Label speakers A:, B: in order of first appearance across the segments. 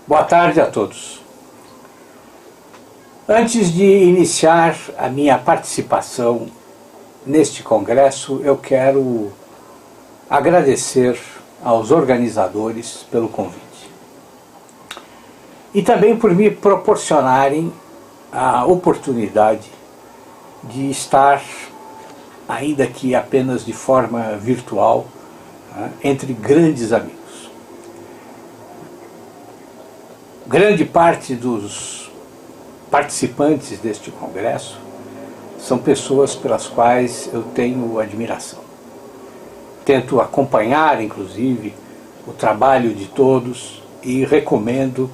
A: Boa tarde a todos. Antes de iniciar a minha participação neste congresso, eu quero agradecer aos organizadores pelo convite e também por me proporcionarem a oportunidade de estar, ainda que apenas de forma virtual, entre grandes amigos. Grande parte dos participantes deste congresso são pessoas pelas quais eu tenho admiração. Tento acompanhar, inclusive, o trabalho de todos e recomendo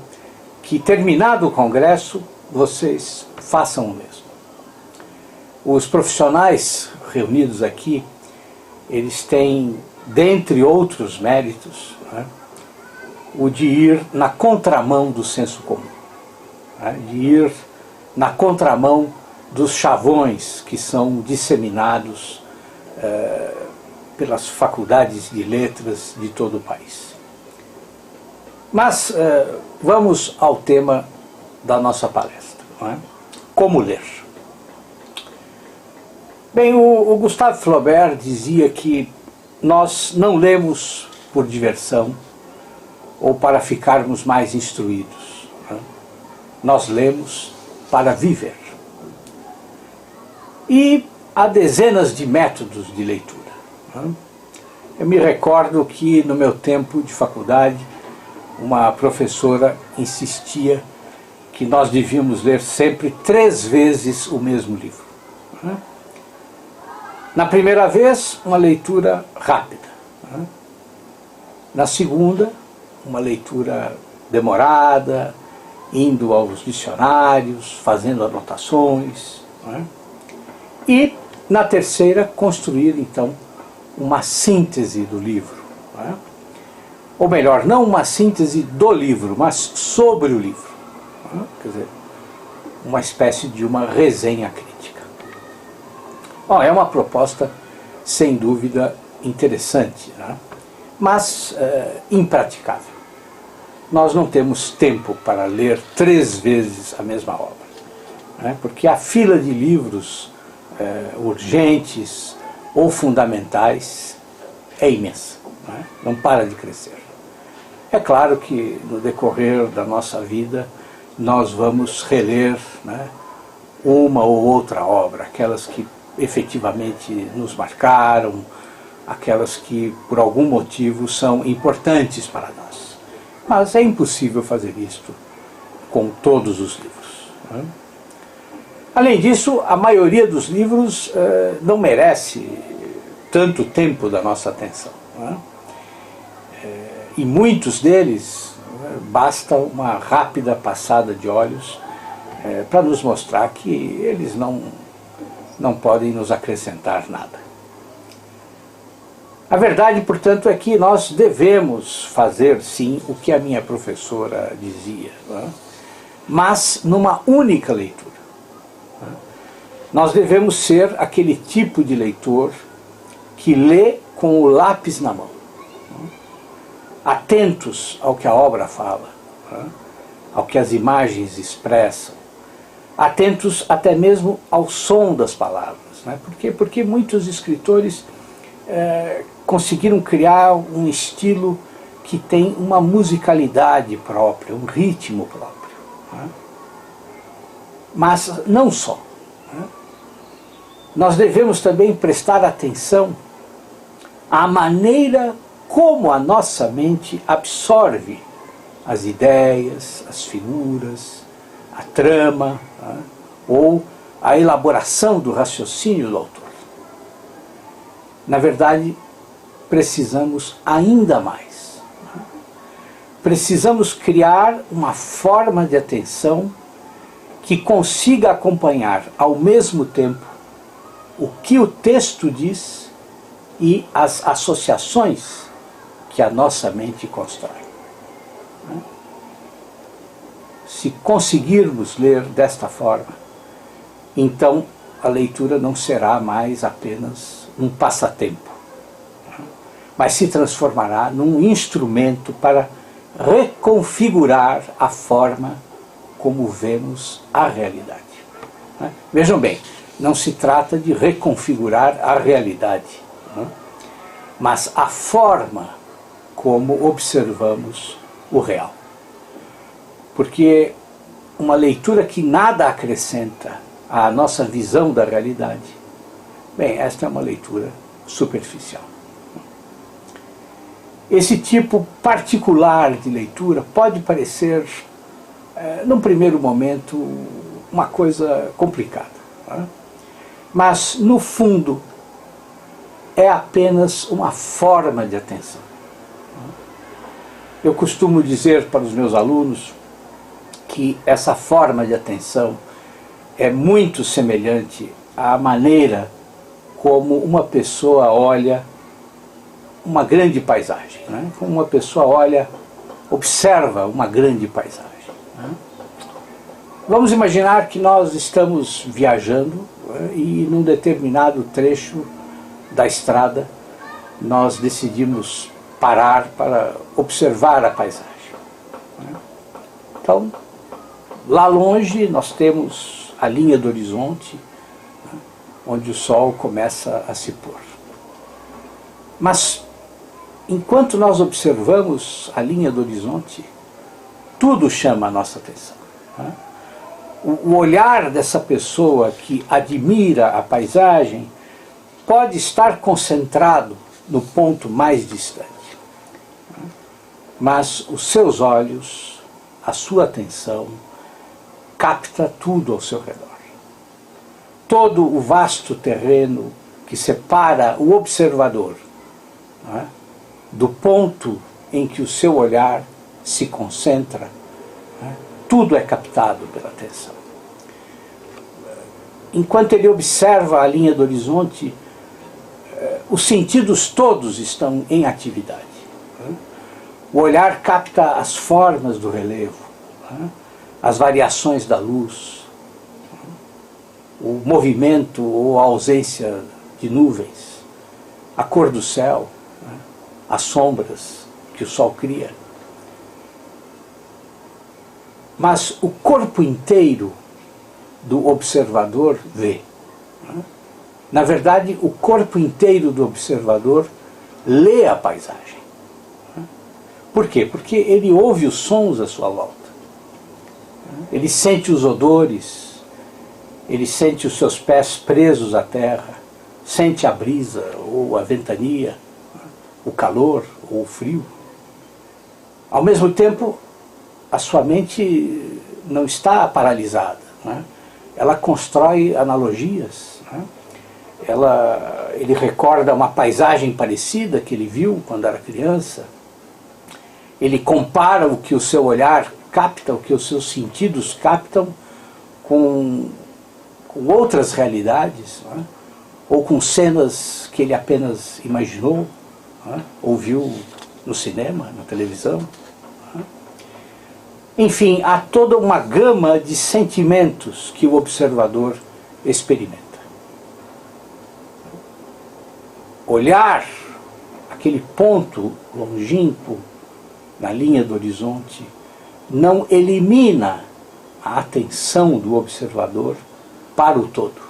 A: que, terminado o congresso, vocês façam o mesmo. Os profissionais reunidos aqui, eles têm, dentre outros méritos, o de ir na contramão do senso comum, de ir na contramão dos chavões que são disseminados pelas faculdades de letras de todo o país. Mas vamos ao tema da nossa palestra, como ler. Bem, o Gustave Flaubert dizia que nós não lemos por diversão ou para ficarmos mais instruídos. Nós lemos para viver. E há dezenas de métodos de leitura. Eu me recordo que no meu tempo de faculdade, uma professora insistia que nós devíamos ler sempre 3 vezes o mesmo livro. Na primeira vez, uma leitura rápida. Na segunda, uma leitura demorada, indo aos dicionários, fazendo anotações. E, na terceira, construir, então, uma síntese do livro. Ou melhor, não uma síntese do livro, mas sobre o livro. Quer dizer, uma espécie de uma resenha crítica. É uma proposta, sem dúvida, interessante, mas impraticável. Nós não temos tempo para ler 3 vezes a mesma obra, porque a fila de livros urgentes ou fundamentais é imensa, não para de crescer. É claro que no decorrer da nossa vida nós vamos reler uma ou outra obra, aquelas que efetivamente nos marcaram, aquelas que por algum motivo são importantes para nós. Mas é impossível fazer isto com todos os livros. Além disso, a maioria dos livros não merece tanto tempo da nossa atenção. E muitos deles basta uma rápida passada de olhos para nos mostrar que eles não podem nos acrescentar nada. A verdade, portanto, é que nós devemos fazer, sim, o que a minha professora dizia, mas numa única leitura. Nós devemos ser aquele tipo de leitor que lê com o lápis na mão, atentos ao que a obra fala, ao que as imagens expressam, atentos até mesmo ao som das palavras. Por quê? Porque muitos escritores conseguiram criar um estilo que tem uma musicalidade própria, um ritmo próprio. Mas não só. Nós devemos também prestar atenção à maneira como a nossa mente absorve as ideias, as figuras, a trama, ou a elaboração do raciocínio do autor. Na verdade, precisamos ainda mais. Precisamos criar uma forma de atenção que consiga acompanhar ao mesmo tempo o que o texto diz e as associações que a nossa mente constrói. Se conseguirmos ler desta forma, então a leitura não será mais apenas um passatempo, mas se transformará num instrumento para reconfigurar a forma como vemos a realidade. Vejam bem, não se trata de reconfigurar a realidade, mas a forma como observamos o real. Porque uma leitura que nada acrescenta à nossa visão da realidade, bem, esta é uma leitura superficial. Esse tipo particular de leitura pode parecer, num primeiro momento, uma coisa complicada, mas, no fundo, é apenas uma forma de atenção. Eu costumo dizer para os meus alunos que essa forma de atenção é muito semelhante à maneira como uma pessoa olha uma grande paisagem, como uma pessoa olha, observa uma grande paisagem. Vamos imaginar que nós estamos viajando e num determinado trecho da estrada nós decidimos parar para observar a paisagem. Então, lá longe nós temos a linha do horizonte, onde o sol começa a se pôr. Mas, enquanto nós observamos a linha do horizonte, tudo chama a nossa atenção. O olhar dessa pessoa que admira a paisagem pode estar concentrado no ponto mais distante. Mas os seus olhos, a sua atenção, capta tudo ao seu redor. Todo o vasto terreno que separa o observador do ponto em que o seu olhar se concentra, tudo é captado pela atenção. Enquanto ele observa a linha do horizonte, os sentidos todos estão em atividade. O olhar capta as formas do relevo, as variações da luz, o movimento ou a ausência de nuvens, a cor do céu, as sombras que o sol cria. Mas o corpo inteiro do observador vê. Na verdade, o corpo inteiro do observador lê a paisagem. Por quê? Porque ele ouve os sons à sua volta. Ele sente os odores, ele sente os seus pés presos à terra, sente a brisa ou a ventania, o calor ou o frio. Ao mesmo tempo, a sua mente não está paralisada. Ela constrói analogias. Ele recorda uma paisagem parecida que ele viu quando era criança. Ele compara o que o seu olhar capta, o que os seus sentidos captam com outras realidades, ou com cenas que ele apenas imaginou, ou viu no cinema, na televisão. Enfim, há toda uma gama de sentimentos que o observador experimenta. Olhar aquele ponto longínquo na linha do horizonte não elimina a atenção do observador para o todo.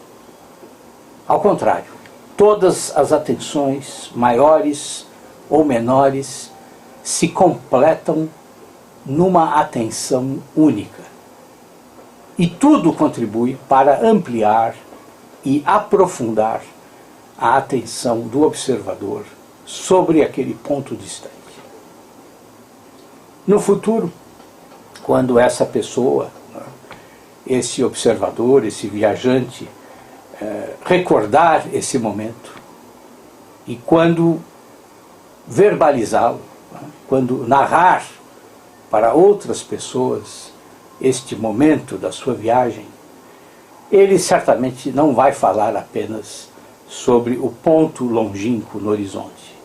A: Ao contrário, todas as atenções, maiores ou menores, se completam numa atenção única. E tudo contribui para ampliar e aprofundar a atenção do observador sobre aquele ponto distante. No futuro, quando essa pessoa, esse observador, esse viajante, recordar esse momento, e quando verbalizá-lo, quando narrar para outras pessoas este momento da sua viagem, ele certamente não vai falar apenas sobre o ponto longínquo no horizonte,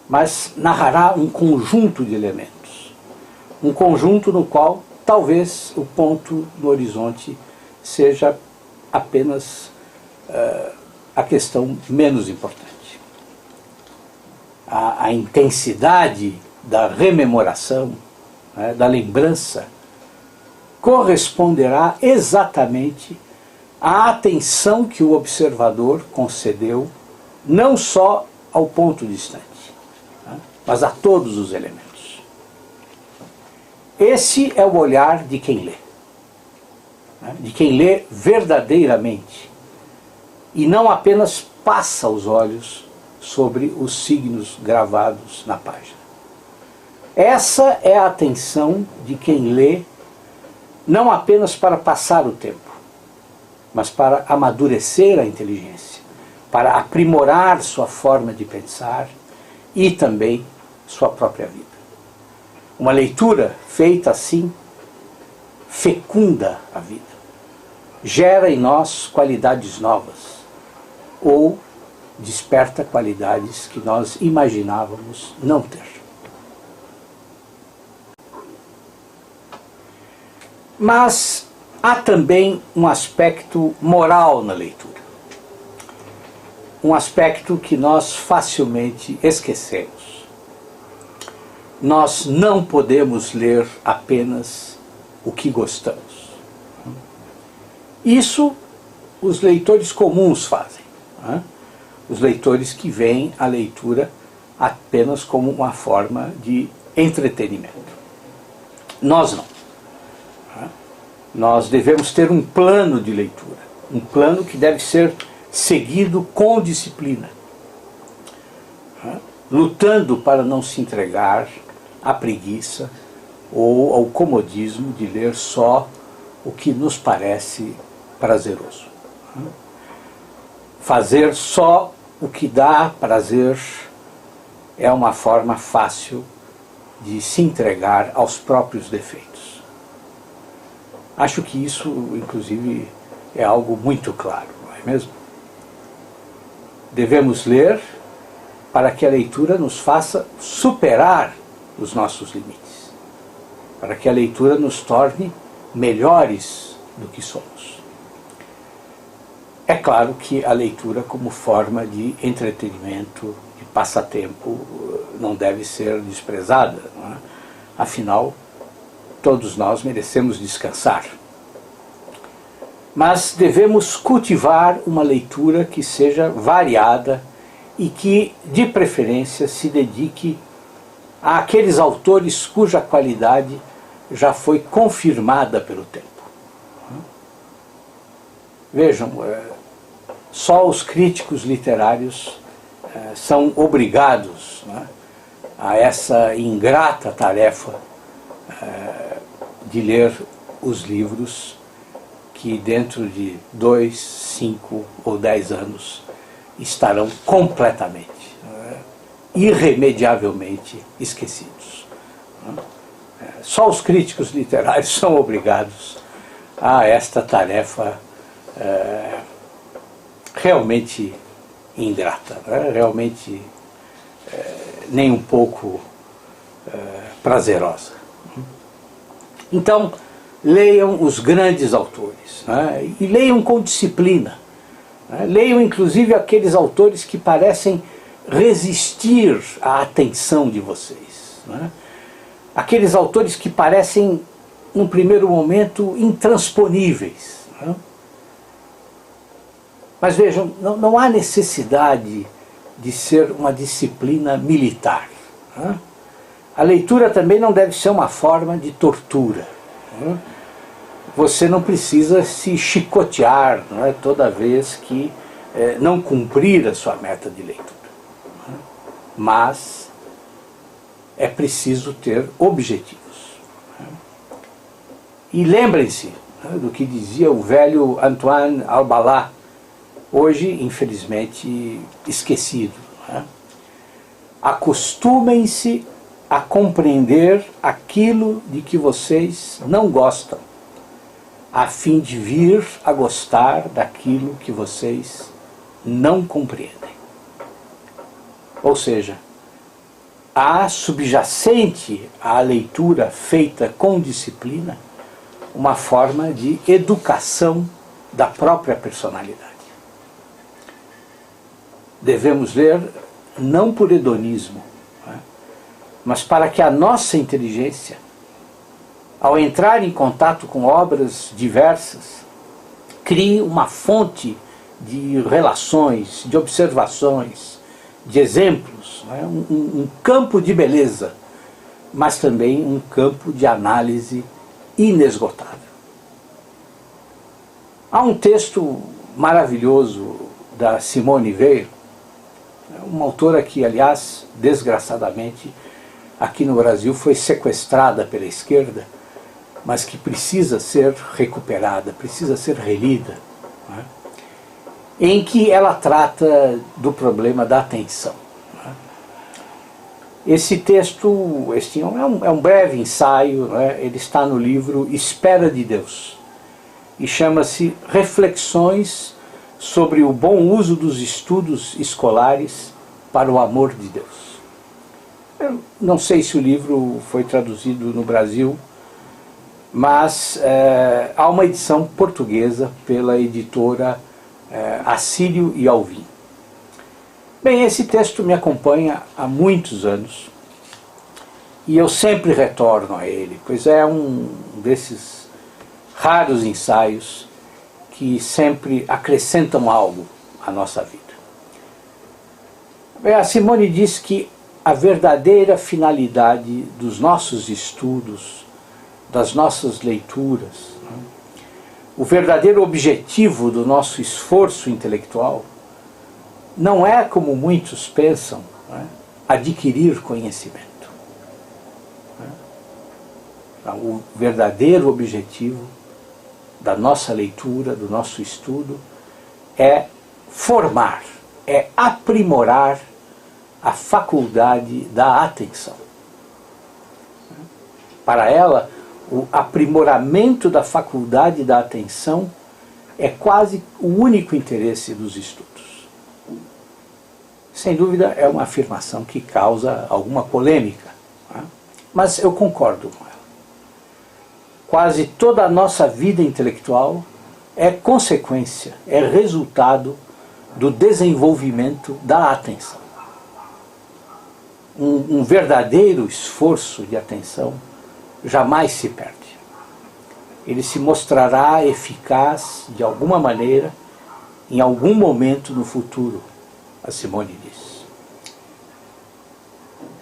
A: mas narrará um conjunto de elementos, um conjunto no qual talvez o ponto no horizonte seja apenas a questão menos importante. A intensidade da rememoração, né, da lembrança, corresponderá exatamente à atenção que o observador concedeu não só ao ponto distante, né, mas a todos os elementos. Esse é o olhar de quem lê, né, de quem lê verdadeiramente, e não apenas passa os olhos sobre os signos gravados na página. Essa é a atenção de quem lê, não apenas para passar o tempo, mas para amadurecer a inteligência, para aprimorar sua forma de pensar e também sua própria vida. Uma leitura feita assim fecunda a vida, gera em nós qualidades novas ou desperta qualidades que nós imaginávamos não ter. Mas há também um aspecto moral na leitura. Um aspecto que nós facilmente esquecemos. Nós não podemos ler apenas o que gostamos. Isso os leitores comuns fazem, né? Os leitores que veem a leitura apenas como uma forma de entretenimento. Nós não. Nós devemos ter um plano de leitura, um plano que deve ser seguido com disciplina, lutando para não se entregar à preguiça ou ao comodismo de ler só o que nos parece prazeroso. Fazer só o que dá prazer é uma forma fácil de se entregar aos próprios defeitos. Acho que isso, inclusive, é algo muito claro, não é mesmo? Devemos ler para que a leitura nos faça superar os nossos limites, para que a leitura nos torne melhores do que somos. É claro que a leitura como forma de entretenimento, de passatempo, não deve ser desprezada, não é? Afinal, todos nós merecemos descansar. Mas devemos cultivar uma leitura que seja variada e que, de preferência, se dedique àqueles autores cuja qualidade já foi confirmada pelo tempo. Vejam, só os críticos literários são obrigados, né, a essa ingrata tarefa de ler os livros que dentro de 2, 5 ou 10 anos estarão completamente, irremediavelmente esquecidos. Só os críticos literários são obrigados a esta tarefa realmente ingrata, realmente nem um pouco prazerosa. Então, leiam os grandes autores, né? E leiam com disciplina. Né? Leiam inclusive aqueles autores que parecem resistir à atenção de vocês. Né? Aqueles autores que parecem, num primeiro momento, intransponíveis. Né? Mas vejam, não há necessidade de ser uma disciplina militar. Né? A leitura também não deve ser uma forma de tortura. Né? Você não precisa se chicotear, não é, toda vez que não cumprir a sua meta de leitura. Né? Mas é preciso ter objetivos. Né? E lembrem-se, né, do que dizia o velho Antoine Albalat, hoje, infelizmente, esquecido. Né? Acostumem-se a compreender aquilo de que vocês não gostam, a fim de vir a gostar daquilo que vocês não compreendem. Ou seja, há subjacente à leitura feita com disciplina uma forma de educação da própria personalidade. Devemos ler não por hedonismo, né, mas para que a nossa inteligência, ao entrar em contato com obras diversas, crie uma fonte de relações, de observações, de exemplos, né? um campo de beleza, mas também um campo de análise inesgotável. Há um texto maravilhoso da Simone Weil, uma autora que, aliás, desgraçadamente, aqui no Brasil foi sequestrada pela esquerda, mas que precisa ser recuperada, precisa ser relida, né? Em que ela trata do problema da atenção. Né? Esse texto é um breve ensaio, né? Ele está no livro Espera de Deus, e chama-se Reflexões sobre o bom uso dos estudos escolares para o amor de Deus. Eu não sei se o livro foi traduzido no Brasil, mas há uma edição portuguesa pela editora Assírio e Alvim. Bem, esse texto me acompanha há muitos anos e eu sempre retorno a ele, pois é um desses raros ensaios que sempre acrescentam algo à nossa vida. A Simone diz que a verdadeira finalidade dos nossos estudos, das nossas leituras, né, o verdadeiro objetivo do nosso esforço intelectual não é, como muitos pensam, né, adquirir conhecimento. Né? O verdadeiro objetivo da nossa leitura, do nosso estudo, é formar, é aprimorar a faculdade da atenção. Para ela, o aprimoramento da faculdade da atenção é quase o único interesse dos estudos. Sem dúvida, é uma afirmação que causa alguma polêmica, né? Mas eu concordo com ela. Quase toda a nossa vida intelectual é consequência, é resultado do desenvolvimento da atenção. Um verdadeiro esforço de atenção jamais se perde. Ele se mostrará eficaz de alguma maneira em algum momento no futuro, a Simone diz.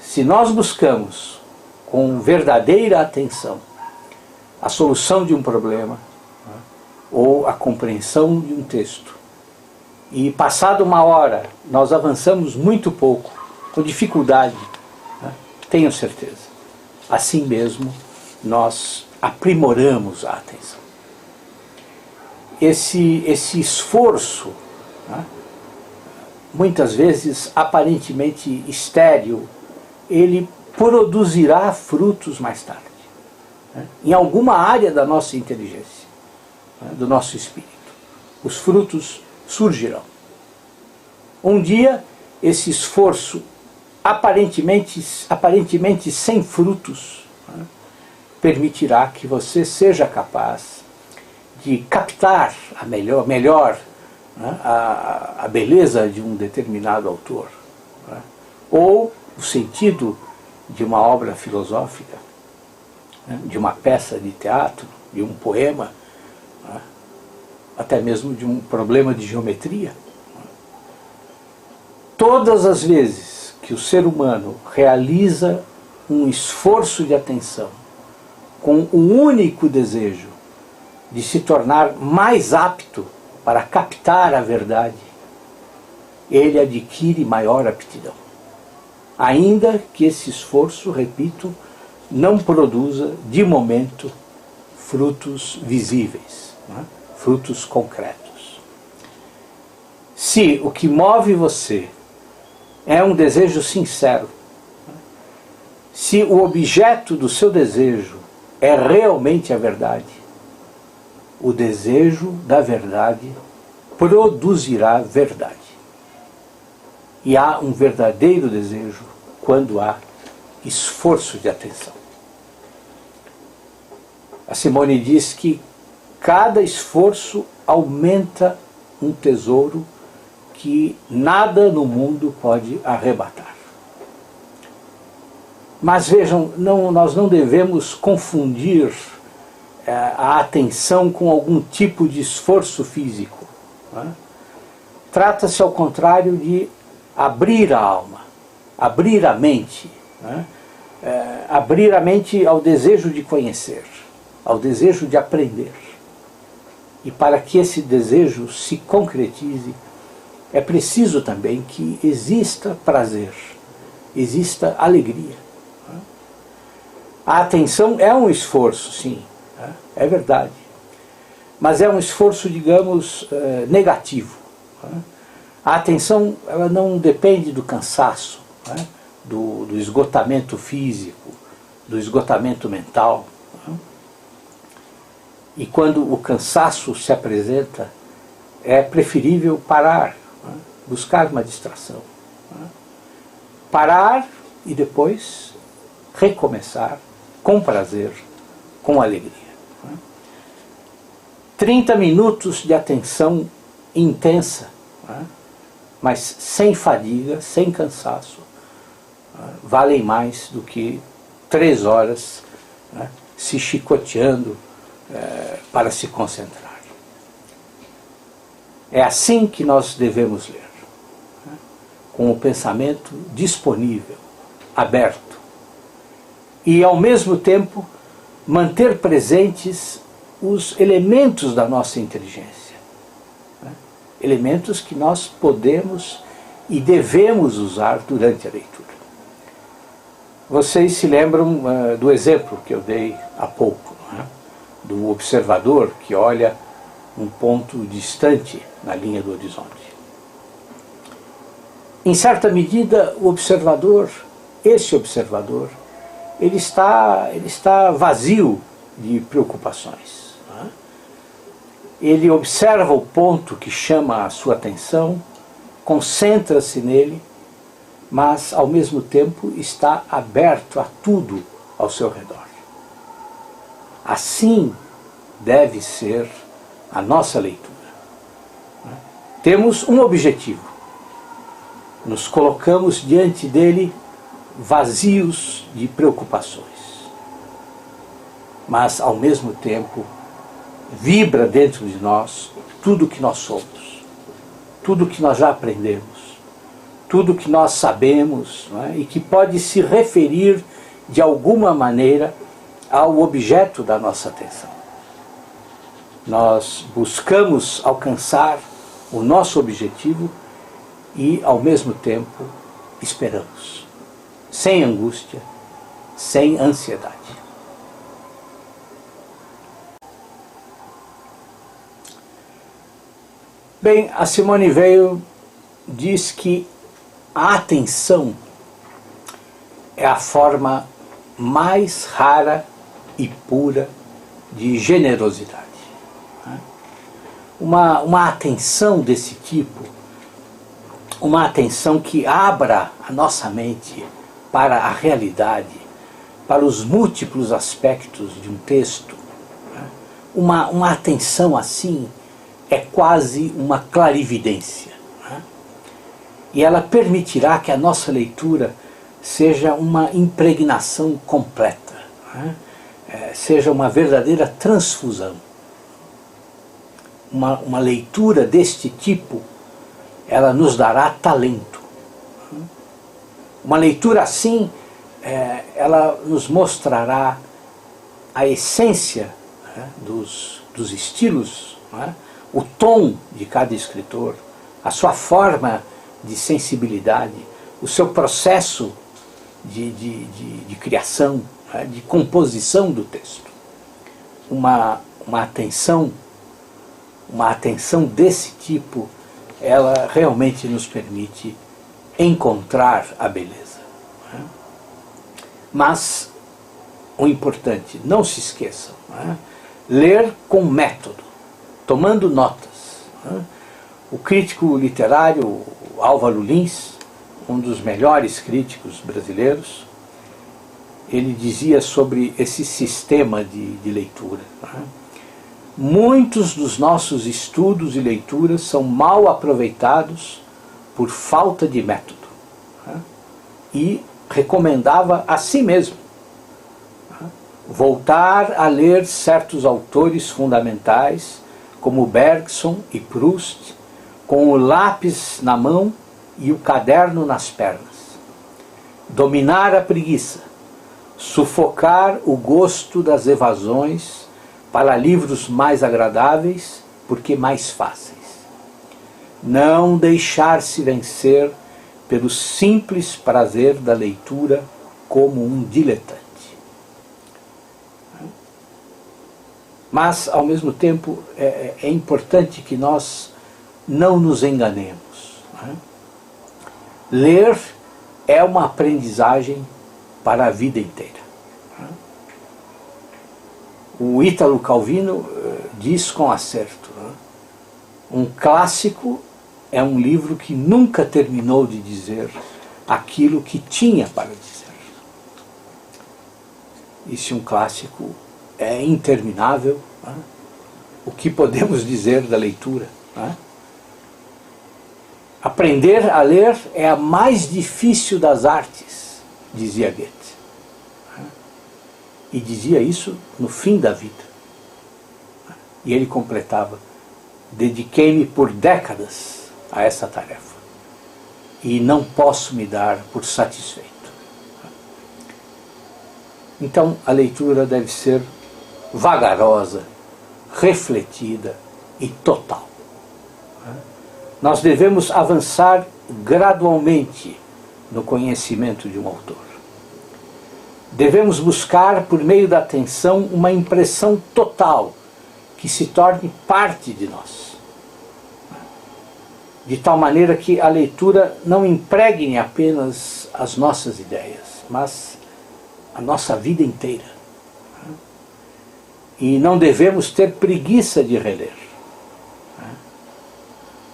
A: Se nós buscamos com verdadeira atenção a solução de um problema, né, ou a compreensão de um texto, e passada uma hora nós avançamos muito pouco, com dificuldade, né, tenho certeza, assim mesmo nós aprimoramos a atenção. Esse esforço, né, muitas vezes aparentemente estéril, ele produzirá frutos mais tarde, né, em alguma área da nossa inteligência, né, do nosso espírito. Os frutos surgirão. Um dia, esse esforço aparentemente sem frutos, né, permitirá que você seja capaz de captar melhor né, a beleza de um determinado autor, né, ou o sentido de uma obra filosófica, né, de uma peça de teatro, de um poema, né, até mesmo de um problema de geometria. Todas as vezes que o ser humano realiza um esforço de atenção com o único desejo de se tornar mais apto para captar a verdade, ele adquire maior aptidão. Ainda que esse esforço, repito, não produza, de momento, frutos visíveis, né? Frutos concretos. Se o que move você é um desejo sincero, se o objeto do seu desejo é realmente a verdade, o desejo da verdade produzirá verdade. E há um verdadeiro desejo quando há esforço de atenção. A Simone diz que cada esforço aumenta um tesouro que nada no mundo pode arrebatar. Mas vejam, nós não devemos confundir a atenção com algum tipo de esforço físico. Trata-se, ao contrário, de abrir a alma, abrir a mente, abrir a mente ao desejo de conhecer, ao desejo de aprender. E para que esse desejo se concretize, é preciso também que exista prazer, exista alegria. A atenção é um esforço, sim, é verdade. Mas é um esforço, digamos, negativo. A atenção, ela não depende do cansaço, do esgotamento físico, do esgotamento mental. E quando o cansaço se apresenta, é preferível parar, buscar uma distração. Parar e depois recomeçar com prazer, com alegria. 30 minutos de atenção intensa, mas sem fadiga, sem cansaço, valem mais do que 3 horas se chicoteando para se concentrar. É assim que nós devemos ler, com o pensamento disponível, aberto, e ao mesmo tempo manter presentes os elementos da nossa inteligência, elementos que nós podemos e devemos usar durante a leitura. Vocês se lembram do exemplo que eu dei há pouco, do observador que olha um ponto distante na linha do horizonte. Em certa medida, esse observador, ele está vazio de preocupações. Ele observa o ponto que chama a sua atenção, concentra-se nele, mas ao mesmo tempo está aberto a tudo ao seu redor. Assim deve ser a nossa leitura. Temos um objetivo. Nos colocamos diante dele vazios de preocupações. Mas, ao mesmo tempo, vibra dentro de nós tudo o que nós somos, tudo o que nós já aprendemos, tudo o que nós sabemos, e que pode se referir de alguma maneira ao objeto da nossa atenção. Nós buscamos alcançar o nosso objetivo e, ao mesmo tempo, esperamos, sem angústia, sem ansiedade. Bem, a Simone Weil diz que a atenção é a forma mais rara e pura de generosidade. Uma atenção desse tipo, uma atenção que abra a nossa mente para a realidade, para os múltiplos aspectos de um texto, uma atenção assim é quase uma clarividência. E ela permitirá que a nossa leitura seja uma impregnação completa, seja uma verdadeira transfusão. Uma leitura deste tipo, ela nos dará talento. Uma leitura assim, ela nos mostrará a essência dos estilos, o tom de cada escritor, a sua forma de sensibilidade, o seu processo de criação, de composição do texto. Uma atenção desse tipo, ela realmente nos permite encontrar a beleza. Mas o importante, não se esqueçam, ler com método, tomando notas. O crítico literário Álvaro Lins, um dos melhores críticos brasileiros, ele dizia sobre esse sistema de leitura: muitos dos nossos estudos e leituras são mal aproveitados por falta de método. E recomendava a si mesmo voltar a ler certos autores fundamentais, como Bergson e Proust, com o lápis na mão e o caderno nas pernas. Dominar a preguiça, sufocar o gosto das evasões para livros mais agradáveis, porque mais fáceis. Não deixar-se vencer pelo simples prazer da leitura como um diletante. Mas, ao mesmo tempo, é importante que nós não nos enganemos. Ler é uma aprendizagem para a vida inteira. O Ítalo Calvino diz com acerto: um clássico é um livro que nunca terminou de dizer aquilo que tinha para dizer. E se um clássico é interminável, o que podemos dizer da leitura? Aprender a ler é a mais difícil das artes, dizia Goethe. E dizia isso no fim da vida. E ele completava: dediquei-me por décadas a essa tarefa e não posso me dar por satisfeito. Então a leitura deve ser vagarosa, refletida e total. Nós devemos avançar gradualmente no conhecimento de um autor. Devemos buscar, por meio da atenção, uma impressão total que se torne parte de nós. De tal maneira que a leitura não impregne apenas as nossas ideias, mas a nossa vida inteira. E não devemos ter preguiça de reler.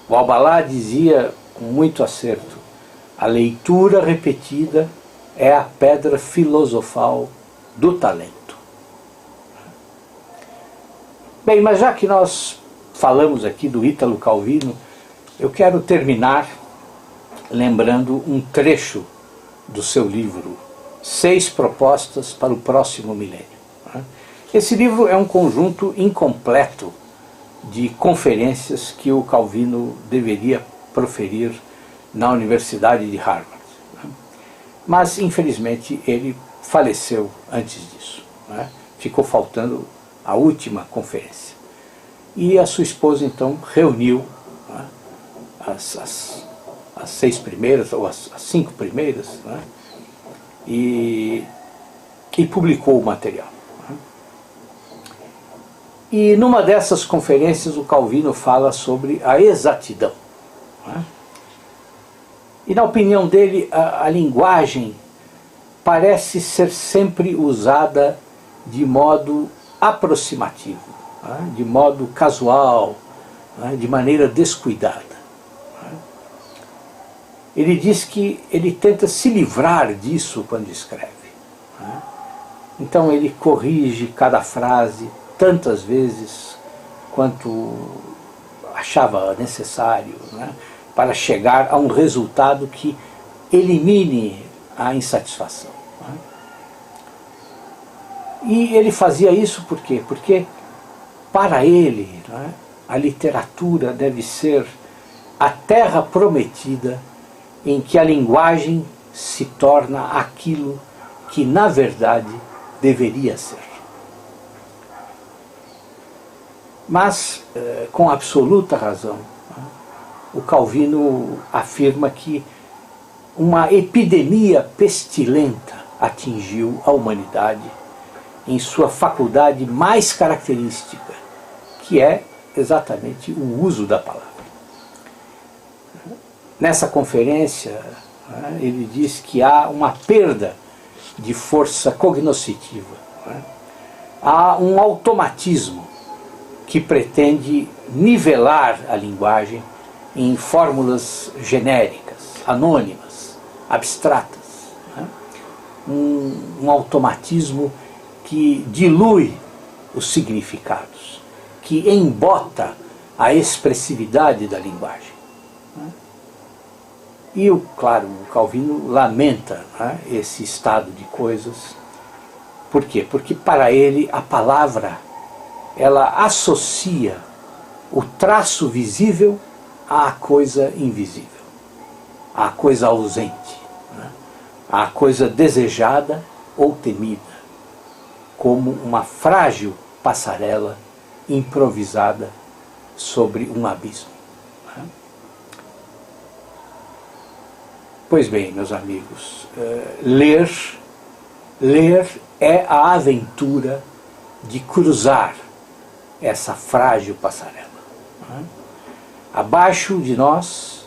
A: O Albalá dizia com muito acerto: a leitura repetida é a pedra filosofal do talento. Bem, mas já que nós falamos aqui do Ítalo Calvino, eu quero terminar lembrando um trecho do seu livro 6 Propostas para o Próximo Milênio. Esse livro é um conjunto incompleto de conferências que o Calvino deveria proferir na Universidade de Harvard. Mas, infelizmente, ele faleceu antes disso. Ficou faltando a última conferência. E a sua esposa, então, reuniu as 6 primeiras, ou as 5 primeiras, e publicou o material. E numa dessas conferências o Calvino fala sobre a exatidão. E na opinião dele, a linguagem parece ser sempre usada de modo aproximativo, de modo casual, de maneira descuidada. Ele diz que ele tenta se livrar disso quando escreve. Então ele corrige cada frase tantas vezes quanto achava necessário, para chegar a um resultado que elimine a insatisfação. E ele fazia isso por quê? Porque para ele, a literatura deve ser a terra prometida em que a linguagem se torna aquilo que na verdade deveria ser. Mas, com absoluta razão, o Calvino afirma que uma epidemia pestilenta atingiu a humanidade em sua faculdade mais característica, que é exatamente o uso da palavra. Nessa conferência, ele diz que há uma perda de força cognoscitiva. Há um automatismo que pretende nivelar a linguagem em fórmulas genéricas, anônimas, abstratas. Um automatismo que dilui os significados, que embota a expressividade da linguagem. E, claro, o Calvino lamenta, né, esse estado de coisas. Por quê? Porque para ele a palavra, ela associa o traço visível à coisa invisível, à coisa ausente, né, à coisa desejada ou temida, como uma frágil passarela improvisada sobre um abismo. Pois bem, meus amigos, ler é a aventura de cruzar essa frágil passarela. Abaixo de nós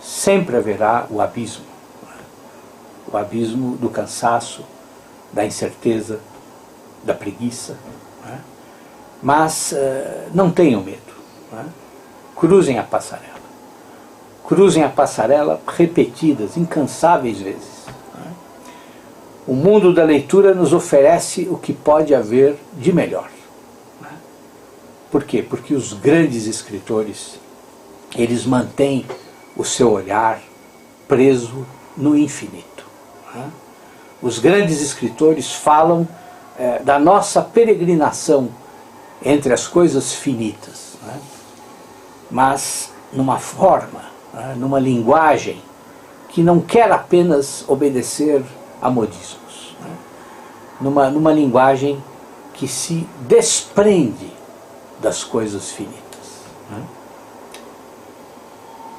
A: sempre haverá o abismo do cansaço, da incerteza, da preguiça. Mas não tenham medo. Cruzem a passarela. Cruzem a passarela repetidas, incansáveis vezes. O mundo da leitura nos oferece o que pode haver de melhor. Por quê? Porque os grandes escritores, eles mantêm o seu olhar preso no infinito. Os grandes escritores falam da nossa peregrinação entre as coisas finitas, mas numa forma, numa linguagem que não quer apenas obedecer a modismos, numa linguagem que se desprende das coisas finitas.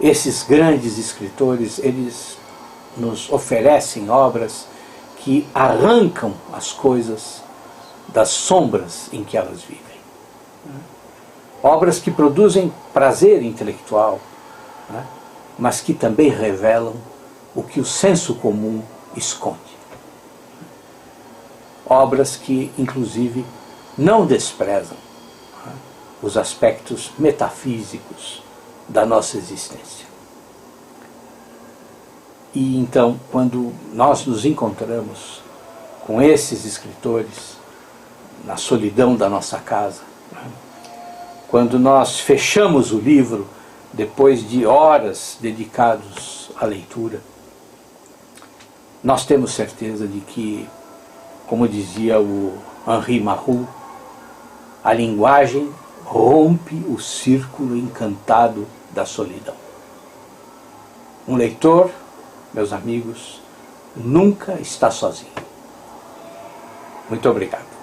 A: Esses grandes escritores, eles nos oferecem obras que arrancam as coisas das sombras em que elas vivem. Obras que produzem prazer intelectual, mas que também revelam o que o senso comum esconde. Obras que, inclusive, não desprezam os aspectos metafísicos da nossa existência. E então, quando nós nos encontramos com esses escritores na solidão da nossa casa, quando nós fechamos o livro depois de horas dedicados à leitura, nós temos certeza de que, como dizia o Henri Marroux, a linguagem rompe o círculo encantado da solidão. Um leitor, meus amigos, nunca está sozinho. Muito obrigado.